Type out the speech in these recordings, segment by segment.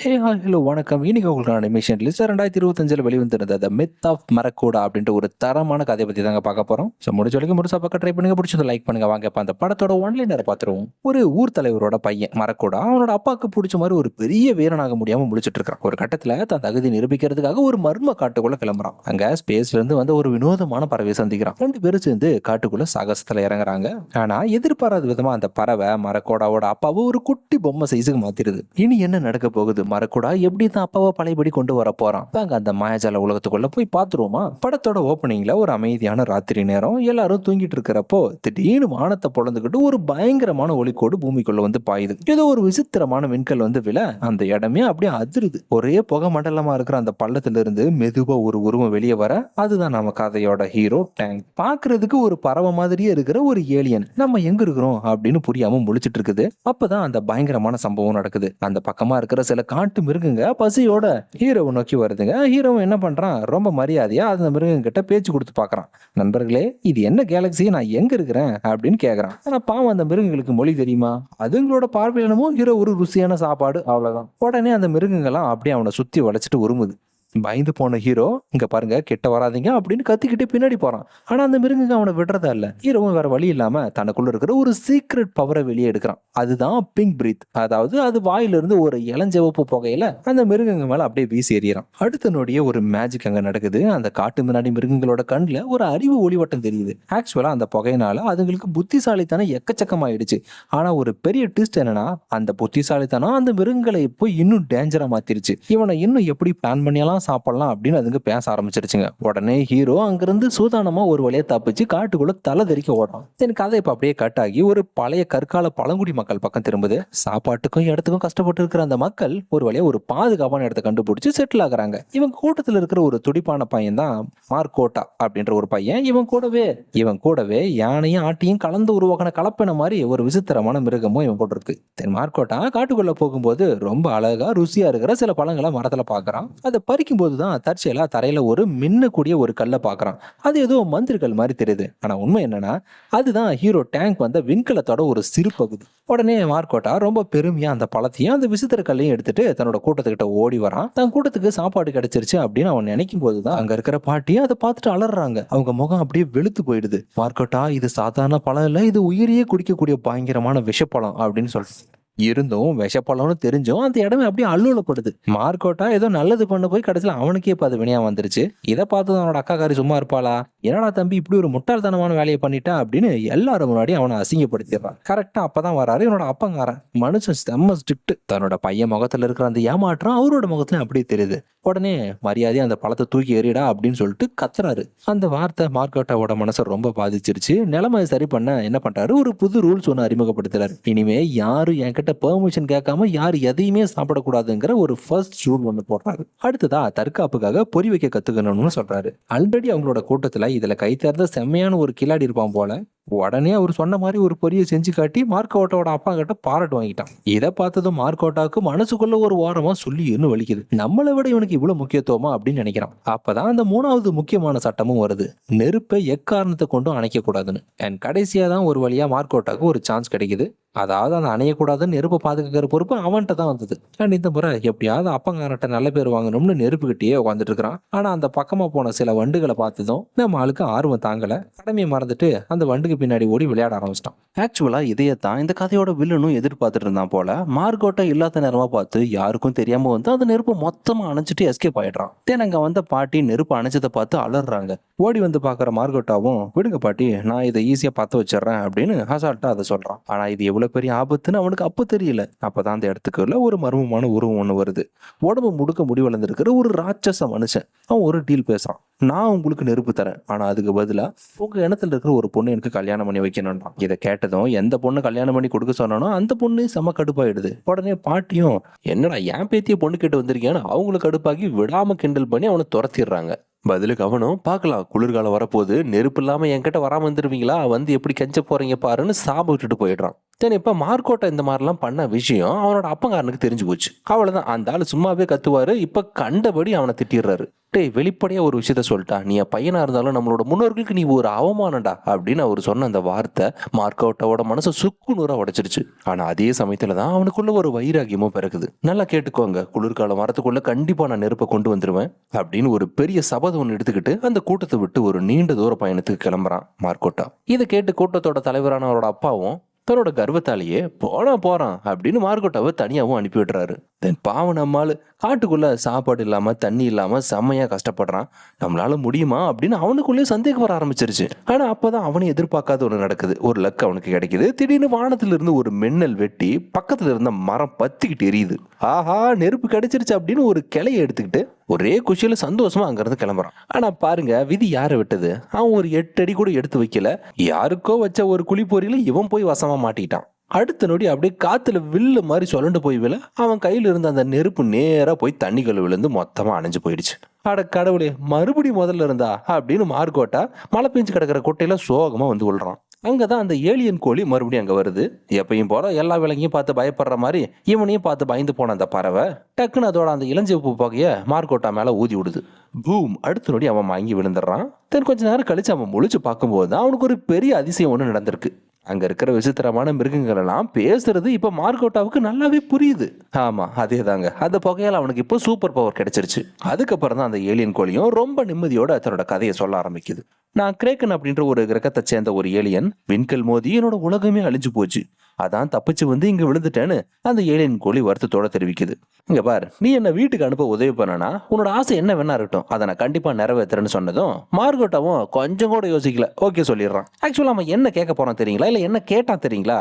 Hello வணக்கம். இன்னைக்கு உங்களுக்கான அனிமேஷன் லிஸ்ட் 2025 வெளிவந்திருந்த த மித் ஆஃப் மரக்கூடா அப்படின்ற ஒரு தரமான கதையை பத்தி தாங்க பார்க்க போறோம். ஸோ முடிஞ்ச வரைக்கும் முழுசா பார்க்க ட்ரை பண்ணுங்க. பிடிச்சதை லைக் பண்ணுங்க. வாங்க இப்ப அந்த படத்தோட ஒன்லைனரை பார்த்துருவோம். ஒரு ஊர் தலைவரோட பையன் மரக்கூடா அவனோட அப்பாவுக்கு பிடிச்ச மாதிரி ஒரு பெரிய வீரனாக முடியாம முடிச்சிட்டு இருக்கான். ஒரு கட்டத்துல தன் தகுதி நிரூபிக்கிறதுக்காக ஒரு மர்ம காட்டுக்குள்ள கிளம்புறான். அங்க ஸ்பேஸ்ல இருந்து வந்து ஒரு வினோதமான பறவையை சந்திக்கிறான். 2 பேரும் சேர்ந்து காட்டுக்குள்ள சாகசத்துல இறங்குறாங்க. ஆனா எதிர்பாராத விதமா அந்த பறவை மரக்கூடாவோட அப்பாவை ஒரு குட்டி பொம்மை சைஸுக்கு மாத்திருது. இனி என்ன நடக்க போகுது, மரக்கூடா எப்படி தான் அப்பாவை பழையபடி கொண்டு வர போறான், வாங்க அந்த மாயாஜால உலகத்துக்குள்ள போய் பாத்துருவோமா. படத்தோட ஓப்பனிங்ல ஒரு அமைதியான ராத்திரி நேரம், எல்லாரும் தூங்கிட்டு இருக்கிறப்போ திடீர்னு வானத்தை பொழந்துக்கிட்டு ஒரு பயங்கரமான ஒளிக்கோடு பூமிக்குள்ள வந்து பாயுது. ஏதோ ஒரு விசித்திரமான விண்கல் வந்து விழ அந்த இடமே அப்படியே அதிருது. ஒரே புகை மண்டலமா இருக்கிற அந்த பள்ளத்துல இருந்து மெதுவா ஒரு உருவம் வெளியே வர, அதுதான் நம்ம கதையோட ஹீரோ டேங்க். பாக்குறதுக்கு ஒரு பறவை மாதிரியே இருக்கிற ஒரு ஏலியன் நம்ம எங்க இருக்கிறோம் அப்படின்னு புரியாம முழிச்சிட்டு இருக்குது. அப்பதான் அந்த பயங்கரமான சம்பவம் நடக்குது. அந்த பக்கமா இருக்கிற சில காட்டு மிருகங்க பசியோட ஹீரோவை நோக்கி வருதுங்க. ஹீரோவும் என்ன பண்றான், ரொம்ப மரியாதையா அந்த மிருகங்க கிட்ட பேச்சு கொடுத்து பாக்குறான். நண்பர்களே, இது என்ன கேலக்சி, நான் எங்க இருக்கிறேன் அப்படின்னு கேக்குறான். ஆனா பாவம் அந்த மிருகங்களுக்கு மொழி தெரியுமா, அதுங்களோட பார்வையிலமோ ஹீரோ ஒரு ருசியான சாப்பாடு, அவ்வளவுதான். உடனே அந்த மிருகங்கள்லாம் அப்படியே அவனை சுத்தி வளைச்சிட்டு உருமுது. பயந்து போன ஹீரோ, இங்க பாருங்க கிட்ட வராதிங்க அப்படின்னு கத்திக்கிட்டு பின்னாடி போறான். ஆனா அந்த மிருகங்க அவனை விடுறதா இல்ல. ஹீரோவும் வேற வழி இல்லாம தனக்குள்ள இருக்கிற ஒரு சீக்ரெட் பவரை வெளியே எடுக்கிறான். அதுதான் பிங்க் பிரீத். அதாவது அது வாயிலிருந்து ஒரு இளஞ்சிவப்பு புகையில அந்த மிருகங்க மேல அப்படியே வீசி எறியறான். அடுத்த நொடியே ஒரு மேஜிக் அங்க நடக்குது. அந்த காட்டு முன்னாடி மிருகங்களோட கண்ணுல ஒரு அறிவு ஒளிவட்டம் தெரியுது. ஆக்சுவலா அந்த புகையினால அதுங்களுக்கு புத்திசாலித்தனம் எக்கச்சக்கமாயிடுச்சு. ஆனா ஒரு பெரிய ட்விஸ்ட் என்னன்னா, அந்த புத்திசாலித்தனம் அந்த மிருகங்களை இப்போ இன்னும் டேஞ்சரா மாத்திருச்சு. இவனை இன்னும் எப்படி பிளான் பண்ணியெல்லாம் சாப்பிடலாம் அப்படின்னு அதுங்க பேச ஆரம்பிச்சிருச்சுங்க. உடனே ஹீரோ அங்கிருந்து சூதானமா ஒரு வழியை தப்பிச்சு காட்டுக்குள்ள தலை தெறிக்க ஓடுறான். எனக்கு கதை இப்ப அப்படியே கட் ஆகி ஒரு பழைய கற்கால பழங்குடி மக்கள் பக்கம் திரும்புது. சாப்பாட்டுக்கும் இடத்துக்கும் கஷ்டப்பட்டு இருக்கிற அந்த மக்கள் ஒரு வழியா ஒரு பாதுகாப்பான இடத்தை கண்டுபிடிச்சு செட்டில் ஆகுறாங்க. இவங்க கூட்டத்தில் இருக்கிற ஒரு துடிப்பான பையன் தான் மார்க்கோட்டா அப்படின்ற ஒரு பையன். இவன் கூடவே யானையும் ஆட்டியும் கலந்து உருவாக்கின கலப்பின மாதிரி ஒரு விசித்திரமான மிருகமும் இவன் கூட இருக்கு. மார்க்கோட்டா காட்டுக்குள்ள போகும்போது ரொம்ப அழகா ருசியா இருக்கிற சில பழங்களை மரத்துல பாக்குறான். அதை பறிக்கும் போதுதான் தற்செயலா தரையில ஒரு மின்னக்கூடிய ஒரு கல்லை பாக்குறான். அது ஏதோ மந்திரக்கல் மாதிரி தெரியுது. ஆனா உண்மை என்னன்னா, அதுதான் ஹீரோ டேங்க் வந்த விண்கலத்தோட ஒரு சிறு பகுதி. உடனே மார்க்கோட்டா ரொம்ப பெருமையா அந்த பழத்தையும் அந்த விசித்திர கல்லையும் எடுத்துட்டு தன்னோட கூட்டத்துக்கிட்ட ஓடி வரான். தன் கூட்டத்துக்கு சாப்பாடு கிடைச்சிருச்சு அப்படின்னு அவன் நினைக்கும் போதுதான் அங்க இருக்கிற பாட்டி அதை பார்த்துட்டு அலறாங்க. அவங்க முகம் அப்படியே வெளுத்து போயிடுது. மார்க்கோட்டா, இது சாதாரண பழம் இல்ல, இது உயிரியே குடிக்கக்கூடிய பயங்கரமான விஷப்பழம் அப்படின்னு சொல்லிட்டு இருந்தும் விஷப்பழம்னு தெரிஞ்சும் அந்த இடமே அப்படியே அல்லூலப்படுது. மார்க்கோட்டா ஏதோ நல்லது பண்ண போய் கடைசியில் அவனுக்கே இப்ப அது வினையா வந்துருச்சு. இதை பார்த்து அவனோட அக்காக்காரி சும்மா இருப்பாளா, என்னடா தம்பி இப்படி ஒரு முட்டாள்தனமான வேலையை பண்ணிட்டா அப்படின்னு எல்லாரும் முன்னாடி அவனை அசிங்கப்படுத்திடுறான். கரெக்டா அப்பதான் வராரு என்னோட அப்பங்காரன். மனுஷன் செம்ம ஸ்ட்ரிக்ட். தன்னோட பையன் முகத்துல இருக்கிற அந்த ஏமாற்றம் அவரோட முகத்துல அப்படியே தெரியுது. உடனே மரியாதையா அந்த பழத்தை தூக்கி எறிடா அப்படின்னு சொல்லிட்டு கத்துறாரு. அந்த வார்த்தை மார்க்கோட்டாவோட மனசை ரொம்ப பாதிச்சிருச்சு. நிலைமை சரி பண்ண என்ன பண்றாரு, ஒரு புது ரூல்ஸ் ஒன்று அறிமுகப்படுத்துறாரு. இனிமே யாரும் என்கிட்ட பெர்மிஷன் கேட்காம யார் எதையுமே சாப்பிடக்கூடாதுங்கிற ஒரு ஃபர்ஸ்ட் ரூல் ஒன்று போடுறாரு. அடுத்ததா தற்காப்புக்காக பொறி வைக்க கத்துக்கணும்னு சொல்றாரு. ஆல்ரெடி அவங்களோட கூட்டத்துல இதுல கை தேர்ந்த செம்மையான ஒரு கில்லாடி இருப்பான் போல. உடனே அவர் சொன்ன மாதிரி ஒரு பொரியை செஞ்சு காட்டி மார்க்கோட்டாவோட அப்பா கிட்ட பாராட்டு வாங்கிட்டான். இதை பார்த்ததும் மார்க்கோட்டாவுக்கு மனசுக்குள்ள ஒரு ஓரமா சொல்லி இன்னும் வலிக்குது. நம்மளை விட இவனுக்கு இவ்வளவு முக்கியத்துவமா அப்படின்னு நினைக்கிறான். அப்பதான் அந்த 3வது முக்கியமான சட்டமும் வருது. நெருப்பை எக்காரணத்தை கொண்டும் அணைக்க கூடாதுன்னு. அண்ட் கடைசியா தான் ஒரு வழியா மார்க்கோட்டாவுக்கு ஒரு சான்ஸ் கிடைக்குது. அதாவது அந்த அணையக்கூடாதுன்னு நெருப்பை பாதுகாக்கிற பொறுப்பு அவன்கிட்ட தான் வந்தது. அண்ட் இந்த முறை எப்படியாவது அப்பங்காரட்ட நல்ல பேர் வாங்கணும்னு நெருப்புக்கிட்டே உட்காந்துட்டு இருக்கிறான். ஆனா அந்த பக்கமா போன சில வண்டுகளை பார்த்ததும் நம்ம ஆளுக்கு ஆர்வம் தாங்கல. கடமையை மறந்துட்டு அந்த வண்டுக்கு பின்னாடி ஓடி விளையாட ஆரம்பிச்சிட்டான். ஆக்சுவலா இதையத்தான் இந்த கதையோட வில்லனும் எதிர்பார்த்துட்டு இருந்தான் போல. மார்க்கோட்டா இல்லாத நேரமா பார்த்து யாருக்கும் தெரியாம வந்து அந்த நெருப்பு மொத்தமா அணைச்சிட்டு எஸ்கேப் ஆயிடுறான். அங்க வந்த பாட்டி நெருப்பு அணைச்சதை பார்த்து அலறாங்க. ஓடி வந்து பாக்குற மார்க்கோட்டாவும், விடுங்க பாட்டி, நான் இதை ஈஸியா பார்த்து வச்சிடறேன் அப்படின்னு அசால்ட்டா அதை சொல்றான். ஆனா இது எவ்வளவு பெரிய ஆபத்துன்னு அவனுக்கு அப்ப தெரியல. அப்பதான் அந்த இடத்துக்குள்ள ஒரு மர்மமான உருவம் ஒண்ணு வருது. உடம்பு முடுக்க முடி வளர்ந்துருக்கிற ஒரு ராட்சச மனுஷன். அவன் ஒரு டீல் பேசுறான். நான் உங்களுக்கு நெருப்பு தரேன், ஆனா அதுக்கு பதிலா உங்க இனத்துல இருக்கிற ஒரு பொண்ணு எனக்கு கல்யாணம் பண்ணி வைக்கணும்ன்றான். இதை கேட்டதும் எந்த பொண்ணு கல்யாணம் பண்ணி கொடுக்க சொன்னானோ அந்த பொண்ணு செம கடுப்பாயிடுது. உடனே பாட்டியும், என்னடா என் பேத்திய பொண்ணு கேட்டு வந்திருக்கேன்னு அவங்களுக்கு கடுப்பாக்கி விடாம கிண்டல் பண்ணி அவனை துரத்திடுறாங்க. பதிலுக்கு அவனும், பார்க்கலாம் குளிர்காலம் வரப்போது, நெருப்பு இல்லாம என்கிட்ட வராம வந்துருவீங்களா, வந்து எப்படி கெஞ்ச போறீங்க பாருன்னு சாப விட்டுட்டு போயிடுறான். சரி, இப்ப மார்க்கோட்டை இந்த மாதிரிலாம் பண்ண விஷயம் அவனோட அப்பங்காரனுக்கு தெரிஞ்சு போச்சு. அவ்வளவுதான், அந்த ஆள் சும்மாவே கத்துவாரு. இப்ப கண்டபடி அவனை திட்டிடுறாரு. டேய் வெளிப்படையா ஒரு விஷயத்த சொல்லிட்டா, நீ என் பையனா இருந்தாலும் நம்மளோட முன்னோர்களுக்கு நீ ஒரு அவமானம்டா அப்படின்னு அவர் சொன்ன அந்த வார்த்தை மார்க்கோட்டாவோட மனசை சுக்குநூறா உடைச்சிருச்சு. ஆனா அதே சமயத்துல தான் அவனுக்குள்ள ஒரு வைராகியமும் பிறகுது. நல்லா கேட்டுக்கோங்க, குளிர்காலம் வரத்துக்குள்ள கண்டிப்பா நான் நெருப்பை கொண்டு வந்துருவேன் அப்படின்னு ஒரு பெரிய சபதம் ஒன்று எடுத்துக்கிட்டு அந்த கூட்டத்தை விட்டு ஒரு நீண்ட தூர பயணத்துக்கு கிளம்புறான் மார்க்கோட்டா. இதை கேட்டு கூட்டத்தோட தலைவரான அவரோட அப்பாவும் தன்னோட கர்வத்தாலேயே போறான் அப்படின்னு மார்க்கோட்டாவை தனியாவும் அனுப்பி விடுறாரு. தென் பாவம் நம்மால் காட்டுக்குள்ள சாப்பாடு இல்லாம தண்ணி இல்லாம செம்மையா கஷ்டப்படுறான். நம்மளால முடியுமா அப்படின்னு அவனுக்குள்ளேயே சந்தேகம் வர ஆரம்பிச்சிருச்சு. ஆனா அப்பதான் அவனே எதிர்பார்க்காத ஒண்ணு நடக்குது. ஒரு லக் அவனுக்கு கிடைக்குது. திடீர்னு வானத்துல இருந்து ஒரு மின்னல் வெட்டி பக்கத்துல இருந்த மரம் பத்திக்கிட்டு எரியுது. ஆஹா, நெருப்பு கிடைச்சிருச்சு அப்படின்னு ஒரு கிளையை எடுத்துக்கிட்டு ஒரே குஷியில சந்தோஷமா அங்கிருந்து கிளம்புறான். ஆனா பாருங்க, விதி யாரை விட்டது? அவன் ஒரு 8 அடி கூட எடுத்து வைக்கல. யாருக்கோ வச்ச ஒரு குழிப்பொறியில இவன் போய் வசமா மாட்டிட்டான். அடுத்த நொடி அப்படியே காத்துல வில்லு மாதிரி சுழண்டு போய் விழ அவன் கையில இருந்த அந்த நெருப்பு நேரா போய் தண்ணிகள் விழுந்து மொத்தமா அணைஞ்சு போயிடுச்சு. அட கடவுளே, மறுபடியும் முதல்ல இருந்தா அப்படின்னு மார்க்கோட்டா மழை பெஞ்சு கிடக்கிற கொட்டையில சோகமா வந்து விழுறான். அங்கதான் அந்த ஏலியன் கோழி மறுபடியும் அங்க வருது. எப்பயும் போல எல்லா விலங்கையும் பார்த்து பயப்படுற மாதிரி இவனையும் பார்த்து பயந்து போன அந்த பறவை டக்குன்னு அதோட அந்த இளஞ்சிவப்பு புகைய மார்க்கோட்டா மேல ஊதி விடுது. பூம், அடுத்த நொடி அவன் வாங்கி விழுந்துடுறான். தென் கொஞ்ச நேரம் கழிச்சு அவன் முழிச்சு பார்க்கும்போது தான் அவனுக்கு ஒரு பெரிய அதிசயம் ஒன்று நடந்திருக்கு. அங்க இருக்கிற விசித்திரமான மிருகங்கள் எல்லாம் பேசுறது இப்ப மார்க்கோட்டாவுக்கு நல்லாவே புரியுது. ஆமா, அதே தாங்க. அந்த புகையால் அவனுக்கு இப்போ சூப்பர் பவர் கிடைச்சிருச்சு. அதுக்கப்புறம் தான் அந்த ஏலியன் கோழியும் ரொம்ப நிம்மதியோட தன்னோட கதையை சொல்ல ஆரம்பிக்குது. நான் கிரேக்கன் அப்படின்ற ஒரு கிரகத்தை சேர்ந்த ஒரு ஏலியன். விண்கல் மோதி என்னோட உலகமே அழிஞ்சு போச்சு. அதான் தப்பிச்சு வந்து இங்க விழுந்துட்டேன்னு அந்த ஏலியன் கோழி வருத்தத்தோட தெரிவிக்குது. இங்க பார், நீ என்ன வீட்டுக்கு அனுப்ப உதவி பண்ணனா உன்னோட ஆசை என்ன வேணா இருக்கட்டும், அதை நான் கண்டிப்பா நிறைவேற்றுறேன்னு சொன்னதும் மார்கோட்டாவும் கொஞ்சம் கூட யோசிக்கல ஓகே சொல்லிடுறான். ஆக்சுவலா அவன் என்ன கேட்க போறான் தெரியுங்களா, இல்ல என்ன கேட்டான் தெரியுங்களா?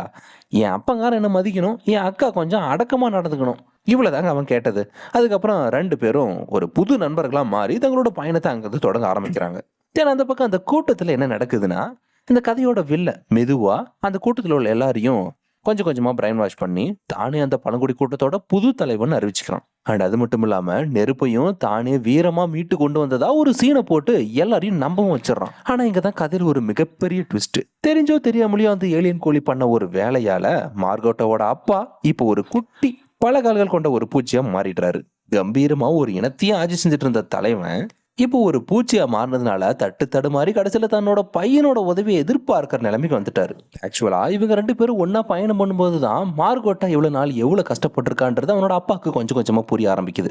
என் அப்பங்கார என்ன மதிக்கணும், என் அக்கா கொஞ்சம் அடக்கமா நடந்துக்கணும், இவ்வளவுதாங்க அவன் கேட்டது. அதுக்கப்புறம் 2 பேரும் ஒரு புது நண்பர்களா மாறி தங்களோட பயணத்தை அங்கிருந்து தொடங்க ஆரம்பிக்கிறாங்க. ஏன்னா அந்த பக்கம் அந்த கூட்டத்துல என்ன நடக்குதுன்னா, இந்த கதையோட வில்ல மெதுவா அந்த கூட்டத்தில் உள்ள எல்லாரையும் கொஞ்சம் கொஞ்சமா பிரைன் வாஷ் பண்ணி தானே அந்த பழங்குடி கூட்டத்தோட புது தலைவன் அறிவிச்சுக்கிறான். அண்ட் அது மட்டும் இல்லாம நெருப்பையும் தானே வீரமா மீட்டு கொண்டு வந்ததா ஒரு சீனை போட்டு எல்லாரையும் நம்பவும் வச்சிடறான். ஆனா இங்கதான் கதையில் ஒரு மிகப்பெரிய ட்விஸ்ட். தெரிஞ்சோ தெரியாமலையோ அந்த ஏலியன் கோழி பண்ண ஒரு வேலையால மார்கோட்டாவோட அப்பா இப்போ ஒரு குட்டி பல கால்கள் கொண்ட ஒரு பூச்சியா மாறிடுறாரு. கம்பீரமா ஒரு இனத்தையும் ஆட்சி செஞ்சுட்டு இருந்த தலைவன் இப்போ ஒரு பூச்சியா மாறினதுனால தட்டு தடுமாறி கடைசியில தன்னோட பையனோட உதவியை எதிர்பார்க்கிற நிலைமைக்கு வந்துட்டாரு. ஆக்சுவலா இவங்க 2 பேரும் ஒன்னா பயணம் பண்ணும்போது தான் மார்கோட்டா இவ்வளவு நாள் எவ்வளவு கஷ்டப்பட்டிருக்கான்றது அவனோட அப்பாவுக்கு கொஞ்சம் கொஞ்சமா புரிய ஆரம்பிக்குது.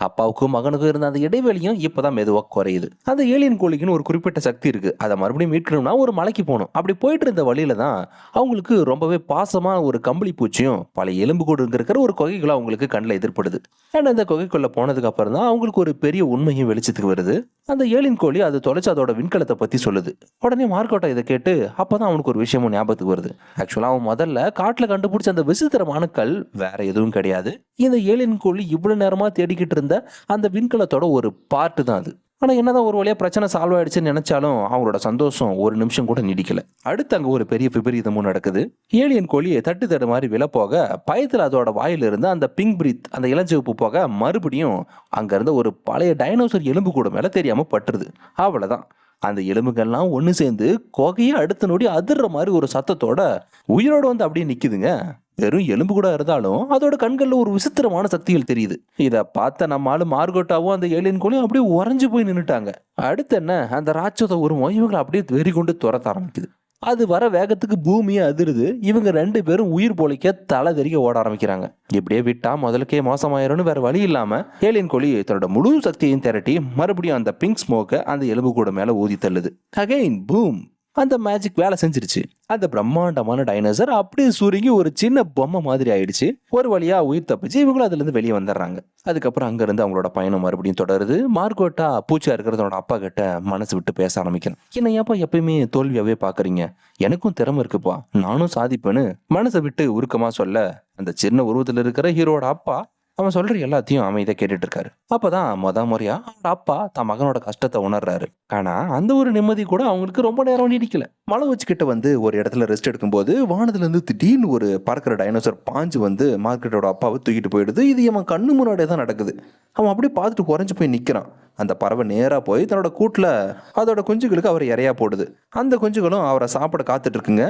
அப்பாவுக்கும் மகனுக்கும் இருந்த அந்த இடைவெளியும் இப்பதான் மெதுவா குறையுது. அந்த ஏலியன் கோழிக்குன்னு ஒரு குறிப்பிட்ட சக்தி இருக்கு. அதை மறுபடியும் மீட்கணும்னா ஒரு மலைக்கு போகணும். அப்படி போயிட்டு இருந்த வழியில தான் அவங்களுக்கு ரொம்பவே பாசமா ஒரு கம்பளி பூச்சியும் பல எலும்பு கூடு இருக்கிற ஒரு குகைகளும் அவங்களுக்கு கண்ணில் எதிர்படுது. அண்ட் அந்த குகைக்குள்ள போனதுக்கு அப்புறம் தான் அவங்களுக்கு ஒரு பெரிய உண்மையும் வெளிச்சத்துக்கு வருது. அந்த ஏலியன் கோழி அது தொலைச்சு அதோட விண்கலத்தை பத்தி சொல்லுது. உடனே மார்க்கோட்டா இதை கேட்டு அப்பதான் அவனுக்கு ஒரு விஷயமும் ஞாபகத்துக்கு வருது. ஆக்சுவலா அவன் முதல்ல காட்டுல கண்டுபிடிச்ச அந்த விசித்திரமான கல் வேற எதுவும் கிடையாது. இந்த ஏலியன் கோழி இவ்வளவு நேரமா தேடிக்கிட்டு இருந்த அந்த விண்கலத்தோட ஒரு பார்ட்டு தான் அது. ஆனா என்னதான் ஒரு வழியா பிரச்சனை சால்வ் ஆயிடுச்சுன்னு நினைச்சாலும் அவங்களோட சந்தோஷம் ஒரு நிமிஷம் கூட நீடிக்கல. அடுத்து அங்க ஒரு பெரிய விபரீதமும் நடக்குது. ஏலியன் கோழியை தட்டு தடு மாதிரி விழ போக பயத்துல அதோட வாயில இருந்து அந்த பிங்க் பிரீத் அந்த இளஞ்சிவப்பு போக மறுபடியும் அங்க இருந்த ஒரு பழைய டைனோசர் எலும்பு கூட மேல தெரியாம பட்டுருது. அவ்வளவுதான், அந்த எலும்புகள்லாம் ஒண்ணு சேர்ந்து கொகையை அடுத்த நொடி அதிர்ற மாதிரி ஒரு சத்தத்தோட உயிரோட வந்து அப்படியே நிக்குதுங்க. வெறும் எலும்பு கூட இருந்தாலும் அதோட கண்கள்ல ஒரு விசித்திரமான சக்திகள் தெரியுது. இத பார்த்த நம்ம ஆளு மார்கோட்டாவும் அந்த ஏலியன் கோழியும் அப்படியே உறைஞ்சு போய் நின்னுட்டாங்க. அடுத்து என்ன, அந்த ராட்சத உருவம் இவங்களை அப்படியே வெறி கொண்டு துரத்த ஆரம்பிக்குது. அது வர வேகத்துக்கு பூமியே அதிருது. இவங்க 2 பேரும் உயிர் பொழைக்க தலை தெறிக்க ஓட ஆரம்பிக்கிறாங்க. இப்படியே விட்டா முதலுக்கே மோசமாயிரும்னு வேற வழி இல்லாம ஏலியன் கோழி தன்னோட முழு சக்தியையும் திரட்டி மறுபடியும் அந்த பிங்க் ஸ்மோக்கை அந்த எலும்பு கூட மேல ஊதி தள்ளுது. அகைன் பூம், அந்த மேஜிக் வேலை செஞ்சிருச்சு. அந்த பிரம்மாண்டமான டைனோசர் அப்படியே சுருங்கி ஒரு சின்ன பொம்மை மாதிரி ஆயிடுச்சு. ஒரு வழியா உயிர் தப்பிச்சு இவங்களும் அதுல இருந்து வெளியே வந்துடுறாங்க. அதுக்கப்புறம் அங்க இருந்து அவங்களோட பயணம் மறுபடியும் தொடருது. மார்கோட்டா பூச்சியா இருக்கிறதோட அப்பா கிட்ட மனசு விட்டு பேச ஆரம்பிக்கிறேன். என்ன ஏப்பா எப்பயுமே தோல்வியாவே பாக்குறீங்க, எனக்கும் திறமை இருக்குப்பா, நானும் சாதிப்பேன்னு மனசை விட்டு உருக்கமா சொல்ல அந்த சின்ன உருவத்துல இருக்கிற ஹீரோட அப்பா அவன் சொல்ற எல்லாத்தையும் அமைதியா கேட்டுட்டு இருக்காரு. அப்பதான் முறையா அவனோட அப்பா தன் மகனோட கஷ்டத்தை உணர்றாரு. ஆனா அந்த ஒரு நிம்மதி கூட அவங்களுக்கு ரொம்ப நேரம் நீடிக்கல. மலை வச்சுக்கிட்ட வந்து ஒரு இடத்துல ரெஸ்ட் எடுக்கும்போது வானத்துல இருந்து திடீர்னு ஒரு பறக்கிற டைனோசர் பாஞ்சு வந்து மார்க்கெட்டோட அப்பாவை தூக்கிட்டு போயிடுது. இது அவன் கண்ணு முன்னாடியே தான் நடக்குது. அவன் அப்படியே பார்த்துட்டு குறைஞ்சு போய் நிக்கிறான். அந்த பறவை நேரா போய் தன்னோட கூட்டுல அதோட குஞ்சுகளுக்கு அவர் இறையா போடுது. அந்த குஞ்சுகளும் அவரை சாப்பிட காத்துட்டு இருக்குங்க.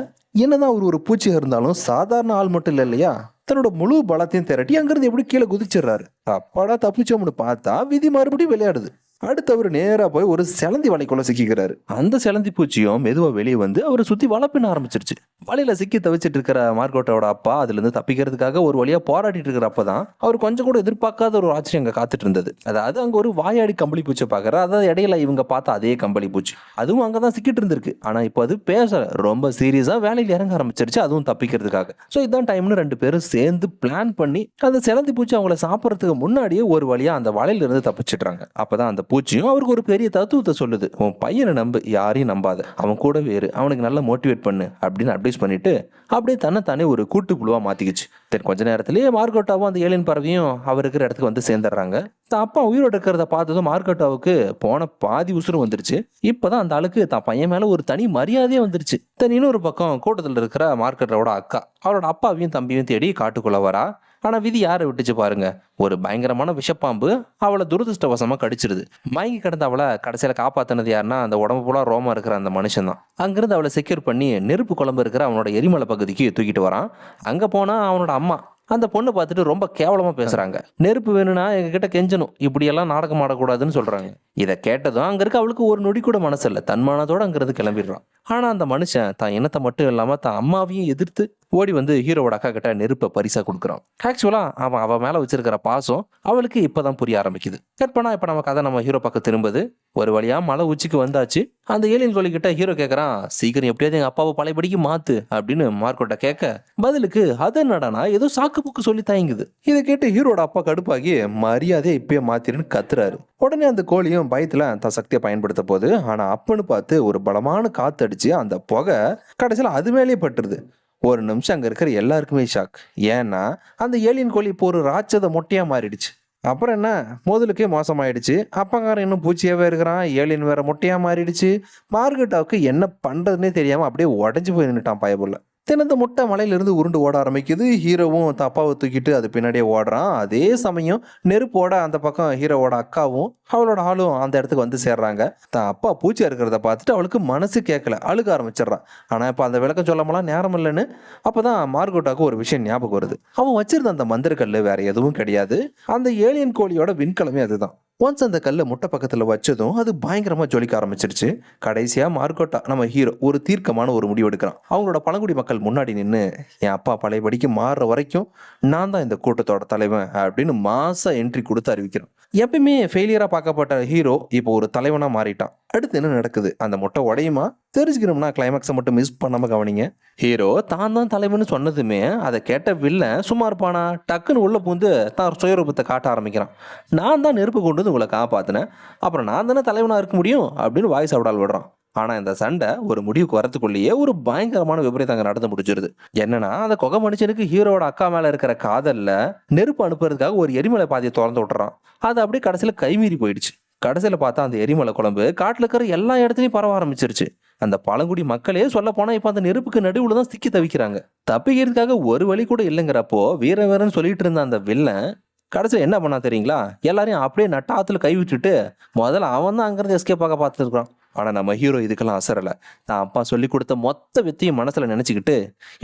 என்னதான் அவர் ஒரு பூச்சியா இருந்தாலும் சாதாரண ஆள் மட்டும் இல்லை இல்லையா, தன்னோட முழு பலத்தையும் திரட்டி அங்கிருந்து எப்படி கீழே குதிச்சிடுறாரு. அப்பாடா தப்பிச்சோம்னு பார்த்தா விதி மறுபடியும் விளையாடுது. அடுத்து அவர் நேரா போய் ஒரு செலந்தி வலைக்குள்ள சிக்கிக்கிறாரு. அந்த செலந்தி பூச்சியும் மெதுவா வெளியே வந்து அவரை சுத்தி வளப்பின ஆரம்பிச்சிருச்சு. வலையில சிக்கி தவிச்சிட்டு இருக்கிற மார்கோட்டாவோட அப்பா அதுல இருந்து தப்பிக்கிறதுக்காக ஒரு வழியா போராடிட்டு இருக்கிறப்பதான் அவர் கொஞ்சம் கூட எதிர்பார்க்காத ஒரு ஆச்சரியம் அங்க காத்துட்டு இருந்தது. அதாவது அங்க ஒரு வாயாடி கம்பளி பூச்சி பாக்குற, அதாவது இடையில இவங்க பார்த்த அதே கம்பளி பூச்சி அதுவும் அங்கதான் சிக்கிட்டு இருந்திருக்கு. ஆனா இப்போ அது பேச ரொம்ப சீரியஸா வேலையில இறங்க ஆரம்பிச்சிருச்சு, அதுவும் தப்பிக்கிறதுக்காக. ஸோ இதான் டைம்னு ரெண்டு பேரும் சேர்ந்து பிளான் பண்ணி அந்த செலந்தி பூச்சி அவங்கள சாப்பிட்றதுக்கு முன்னாடியே ஒரு வழியா அந்த வலையில இருந்து தப்பிச்சிடுறாங்க. அப்பதான் அந்த பூச்சியும் அவருக்கு ஒரு பெரிய தத்துவத்தை சொல்லுது. உன் பையனை நம்பு, யாரையும் நம்பாத, அவன் கூட வேறு, அவனுக்கு நல்லா மோட்டிவேட் பண்ணு அப்படின்னு அட்வைஸ் பண்ணிட்டு அப்படியே தன்னைத்தானே ஒரு கூட்டுப்புழுவா மாத்திக்கிச்சு. தென் கொஞ்ச நேரத்திலேயே மார்கோட்டாவும் அந்த ஏலியன் பறவையும் அவர் இருக்கிற இடத்துக்கு வந்து சேர்ந்துடுறாங்க. தான் அப்பா உயிரோடு இருக்கிறத பார்த்ததும் மார்கோட்டாவுக்கு போன பாதி உசுறு வந்துருச்சு. இப்பதான் அந்த ஆளுக்கு தான் பையன் மேல ஒரு தனி மரியாதையே வந்துருச்சு. தென் இன்னொரு பக்கம் கூட்டத்தில் இருக்கிற மார்கோட்டாவோட அக்கா அவரோட அப்பாவையும் தம்பியும் தேடி காட்டுக்குள்ள வரா. ஆனா விதி யாரை விட்டுச்சு பாருங்க, ஒரு பயங்கரமான விஷப்பாம்பு அவளை துரதிருஷ்டவசமா கடிச்சிருது. மயங்கி கிடந்த அவளை கடைசியில காப்பாத்தினது யாருன்னா அந்த உடம்பு போல ரோமா இருக்கிற அந்த மனுஷன் தான். அங்கிருந்து அவளை செக்யூர் பண்ணி நெருப்பு குழம்பு இருக்கிற அவனோட எரிமலை பகுதிக்கு தூக்கிட்டு வரான். அங்க போனா அவனோட அம்மா அந்த பொண்ணை பார்த்துட்டு ரொம்ப கேவலமா பேசுறாங்க. நெருப்பு வேணும்னா எங்க கிட்ட கெஞ்சணும், இப்படியெல்லாம் நாடகம் ஆடக்கூடாதுன்னு சொல்றாங்க. இதை கேட்டதும் அங்க இருக்க அவளுக்கு ஒரு நொடி கூட மனசு இல்லை, தன்மானத்தோட அங்கிருந்து கிளம்பிடுறான். ஆனா அந்த மனுஷன் தான் இனத்தை மட்டும் இல்லாம தான் அம்மாவையும் எதிர்த்து ஓடி வந்து ஹீரோவோட அக்கா கிட்ட நெருப்பை பரிசா கொடுக்குறான். ஆக்சுவலா அவ மேல வச்சிருக்கிற பாசம் அவளுக்கு இப்பதான் புரிய ஆரம்பிக்குது. கட் பண்ணா இப்ப நம்ம கதை நம்ம ஹீரோ பக்கம் திரும்புது. ஒரு வழியா மலை உச்சிக்கு வந்தாச்சு. அந்த ஏலியன் கோழி கிட்ட ஹீரோ கேட்கறான், சீக்கிரம் எப்படியாவது எங்க அப்பாவை பழையபடிக்கு மாத்து அப்படின்னு மார்க்கோட்ட கேட்க, பதிலுக்கு அது என்னடானா ஏதோ சாக்கு புக்கு சொல்லி தயங்குது. இதை கேட்டு ஹீரோட அப்பா கடுப்பாகி மரியாதையை இப்பயே மாத்திருன்னு கத்துறாரு. உடனே அந்த கோழியும் பயத்துல தன் சக்தியை பயன்படுத்த போகுது. ஆனா அப்பன்னு பார்த்து ஒரு பலமான காத்து அடிச்சு அந்த புகை கடைசியில் அது மேலேயே பட்டுருது. ஒரு நிமிஷம் அங்க இருக்கிற எல்லாருக்குமே ஷாக். ஏன்னா அந்த ஏலியன் கோழி இப்போ ஒரு ராட்சத மொட்டையா மாறிடுச்சு. அப்புறம் என்ன, முதலுக்கே மோசமாயிடுச்சு. அப்பங்காரன் இன்னும் பூச்சியாவே இருக்கிறான், ஏலியன் வேற மொட்டையா மாறிடுச்சு. மார்கெட்டாவுக்கு என்ன பண்றதுன்னே தெரியாம அப்படியே உடஞ்சு போய் நின்றுட்டான் பயபுள்ள. தினந்த முட்டை மலையிலிருந்து உருண்டு ஓட ஆரம்பிக்குது. ஹீரோவும் தப்பாவை தூக்கிட்டு அது பின்னாடியே ஓடுறான். அதே சமயம் நெருப்போட அந்த பக்கம் ஹீரோவோட அக்காவும் அவளோட ஆளும் அந்த இடத்துக்கு வந்து சேர்றாங்க. தான் அப்பா பூச்சியா இருக்கிறத பார்த்துட்டு அவளுக்கு மனசு கேட்கல, அழுக ஆரம்பிச்சிடறான். ஆனா இப்ப அந்த விளக்கம் சொல்லமெல்லாம் நேரம் இல்லைன்னு அப்பதான் மார்கோட்டாவுக்கு ஒரு விஷயம் ஞாபகம் வருது. அவன் வச்சிருந்த அந்த மந்திரக்கல்லு வேற எதுவும் கிடையாது, அந்த ஏலியன் கோழியோட விண்கலமே அதுதான். ஒன்ஸ் அந்த கல்லை முட்டை பக்கத்துல வச்சதும் அது பயங்கரமா ஜொலிக்க ஆரம்பிச்சிருச்சு. கடைசியா மார்கோட்டா நம்ம ஹீரோ ஒரு தீர்க்கமான ஒரு முடிவு எடுக்கிறான். அவங்களோட பழங்குடி மக்கள் முன்னாடி நின்று, என் அப்பா பழையபடிக்கு மாறுற வரைக்கும் நான் தான் இந்த கூட்டத்தோட தலைவன் அப்படின்னு மாசா என்ட்ரி கொடுத்து அறிவிக்கிறான். எப்பயுமே ஃபெயிலியரா பார்க்கப்பட்ட ஹீரோ இப்போ ஒரு தலைவனா மாறிட்டான். அடுத்து என்ன நடக்குது, அந்த முட்டை உடையுமா தெரிஞ்சுக்கணும்னா கிளைமேக்ஸை மட்டும் மிஸ் பண்ணாம கவனிங்க. ஹீரோ தான் தான் தலைவன்னு சொன்னதுமே அதை கேட்ட வில்லன் சும்மா இருப்பானா, டக்குன்னு உள்ள பூந்து தான் சுயரூபத்தை காட்ட ஆரம்பிக்கிறான். நான் தான் நெருப்பு கொண்டு வந்து உங்களை காப்பாத்தினேன், அப்புறம் நான் தானே தலைவனா இருக்க முடியும் அப்படின்னு வாய்ஸ் அவடால் விடுறான். ஆனா இந்த சண்டை ஒரு முடிவுக்கு வரத்துக்குள்ளேயே ஒரு பயங்கரமான விபரீதம் அங்க நடந்து முடிச்சிருது. என்னன்னா அந்த கொகை மனுஷனுக்கு ஹீரோட அக்கா மேல இருக்கிற காதல்ல நெருப்பு அனுப்புறதுக்காக ஒரு எரிமலை பாதையை திறந்து விட்டுறான். அது அப்படியே கடைசியில கைமீறி போயிடுச்சு. கடைசியில பார்த்தா அந்த எரிமலை குழம்பு காட்டுல இருக்கிற எல்லா இடத்துலயும் பரவ ஆரம்பிச்சிருச்சு. அந்த பழங்குடி மக்களே சொல்ல போனா இப்ப அந்த நெருப்புக்கு நடுவுல தான் சிக்கி தவிக்கிறாங்க. தப்பிக்கிறதுக்காக ஒரு வழி கூட இல்லைங்கிறப்போ வீர வீரன்னு சொல்லிட்டு இருந்த அந்த வில்லன் கடைசியில் என்ன பண்ணா தெரியுங்களா, எல்லாரையும் அப்படியே நட்டாத்துல கை விட்டுட்டு முதல்ல அவன் தான் அங்கிருந்து எஸ்கேப் ஆக பார்த்துருக்கான். ஆனா நம்ம ஹீரோ இதுக்கெல்லாம் அசரல. தான் அப்பா சொல்லி கொடுத்த மொத்த வித்தையும் மனசுல நினைச்சுக்கிட்டு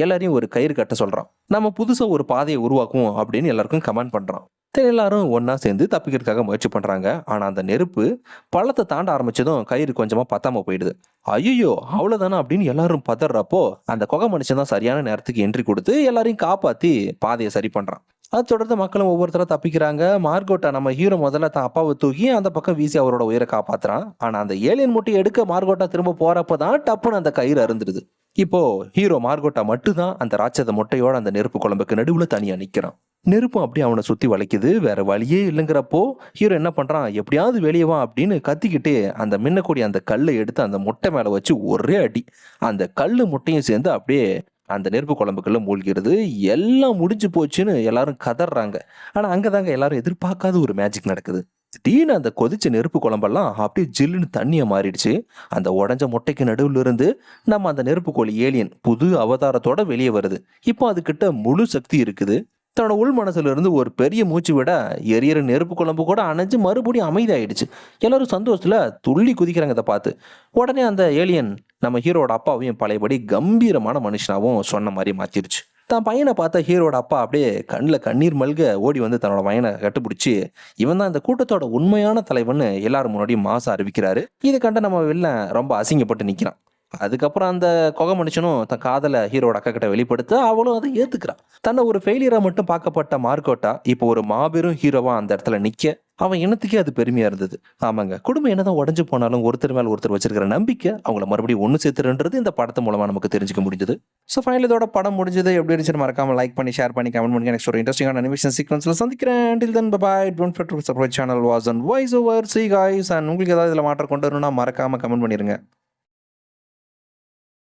எல்லாரையும் ஒரு கயிறு கட்ட சொல்றான். நம்ம புதுசா ஒரு பாதையை உருவாக்குவோம் அப்படின்னு எல்லாருக்கும் கமெண்ட் பண்றான். எல்லாரும் ஒன்னா சேர்ந்து தப்பிக்கிறதுக்காக முயற்சி பண்றாங்க. ஆனா அந்த நெருப்பு பள்ளத்தை தாண்ட ஆரம்பிச்சதும் கயிறு கொஞ்சமா பத்தாம போயிடுது. ஐயோ அவ்வளவுதானா அப்படின்னு எல்லாரும் பதறப்போ அந்த கொகை மனுஷன் தான் சரியான நேரத்துக்கு என்ட்ரி கொடுத்து எல்லாரையும் காப்பாத்தி பாதையை சரி பண்றான். அது தொடர்ந்து மக்களும் ஒவ்வொருத்தரும் தப்பிக்கிறாங்க. மார்கோட்டா நம்ம ஹீரோ முதல்ல தான் அப்பாவை தூக்கி அந்த பக்கம் வீசி அவரோட உயிரை காப்பாத்துறான். ஆனா அந்த ஏலியன் முட்டையை எடுக்க மார்கோட்டா திரும்ப போறப்பதான் டப்புன்னு அந்த கயிறு அருந்துடுது. இப்போ ஹீரோ மார்கோட்டா மட்டும்தான் அந்த ராட்சத முட்டையோட அந்த நெருப்பு குழம்புக்கு நடுவுல தனியா நிக்கிறான். நெருப்பும் அப்படியே அவனை சுத்தி வளைக்குது. வேற வழியே இல்லைங்கிறப்போ ஹீரோ என்ன பண்றான், எப்படியாவது வெளியே வா அப்படின்னு கத்திக்கிட்டே அந்த மின்னக்கூடிய அந்த கல்லை எடுத்து அந்த முட்டை மேல வச்சு ஒரே அடி. அந்த கல்லு முட்டையும் சேர்ந்து அப்படியே அந்த நெருப்பு குழம்புக்குள்ள மூழ்கிறது. எல்லாம் முடிஞ்சு போச்சுன்னு எல்லாரும் கதறாங்க. ஆனா அங்கதாங்க எல்லாரும் எதிர்பார்க்காத ஒரு மேஜிக் நடக்குது. திடீர்னு அந்த கொதிச்ச நெருப்பு குழம்பெல்லாம் அப்படியே ஜில்லுன்னு தண்ணியா மாறிடுச்சு. அந்த உடஞ்ச முட்டைக்கு நடுவுல இருந்து நம்ம அந்த நெருப்பு கோழி ஏலியன் புது அவதாரத்தோட வெளியே வருது. இப்போ அதுகிட்ட முழு சக்தி இருக்குது. தன்னோட உள் மனசுல இருந்து ஒரு பெரிய மூச்சு விட எரியற நெருப்பு குழம்பு கூட அணைஞ்சு மறுபடியும் அமைதியாயிடுச்சு. எல்லாரும் சந்தோஷத்துல துள்ளி குதிக்கிறாங்க இதை பார்த்து. உடனே அந்த ஏலியன் நம்ம ஹீரோட அப்பாவையும் பழையபடி கம்பீரமான மனுஷனாவும் சொன்ன மாதிரி மாத்திருச்சு. தான் பையனை பார்த்த ஹீரோட அப்பா அப்படியே கண்ணில் கண்ணீர் மல்க ஓடி வந்து தன்னோட பையனை கட்டுப்பிடிச்சி இவன் தான் இந்த கூட்டத்தோட உண்மையான தலைவன்னு எல்லாரும் முன்னாடியும் மாசா அறிவிக்கிறாரு. இதை கண்ட நம்ம வில்லன் ரொம்ப அசிங்கப்பட்டு நிற்கிறான். அதுக்கப்புறம் அந்த கொகை மனுஷனும் தன் காதலை ஹீரோட அக்கா கிட்ட வெளிப்படுத்த அவளும் அதை ஏத்துக்கிறான். தன்னை ஒரு ஃபெயிலியரா மட்டும் பார்க்கப்பட்ட மார்க்கோட்டா இப்போ ஒரு மாபெரும் ஹீரோவா அந்த இடத்துல நிக்க அவன் இனத்துக்கே அது பெருமையா இருந்தது. ஆமாங்க, குடும்பம் என்னதான் உடஞ்சு போனாலும் ஒருத்தர் மேல ஒருத்தர் வச்சிருக்கிற நம்பிக்கை அவங்கள மறுபடியும் ஒன்று சேர்த்துருன்றது இந்த படத்து மூலமா நமக்கு தெரிஞ்சுக்க முடிஞ்சது. ஸோ ஃபைனல் இதோட படம் முடிஞ்சது. எப்படி இருந்துச்சு மறக்காம லைக் பண்ணி ஷேர் பண்ணி கமெண்ட் பண்ணி நெக்ஸ்ட் ஒரு இன்ட்ரெஸ்டிங்கான அனிமேஷன் சீக்வன்ஸ்ல சந்திக்கிறேன். Till then, bye-bye. Don't forget to subscribe channel was on voice over. See you guys. And உங்களுக்கு ஏதாவது இதில் மாற்றம் கொண்டு வரணும்னா மறக்காம கமெண்ட் பண்ணிருங்க.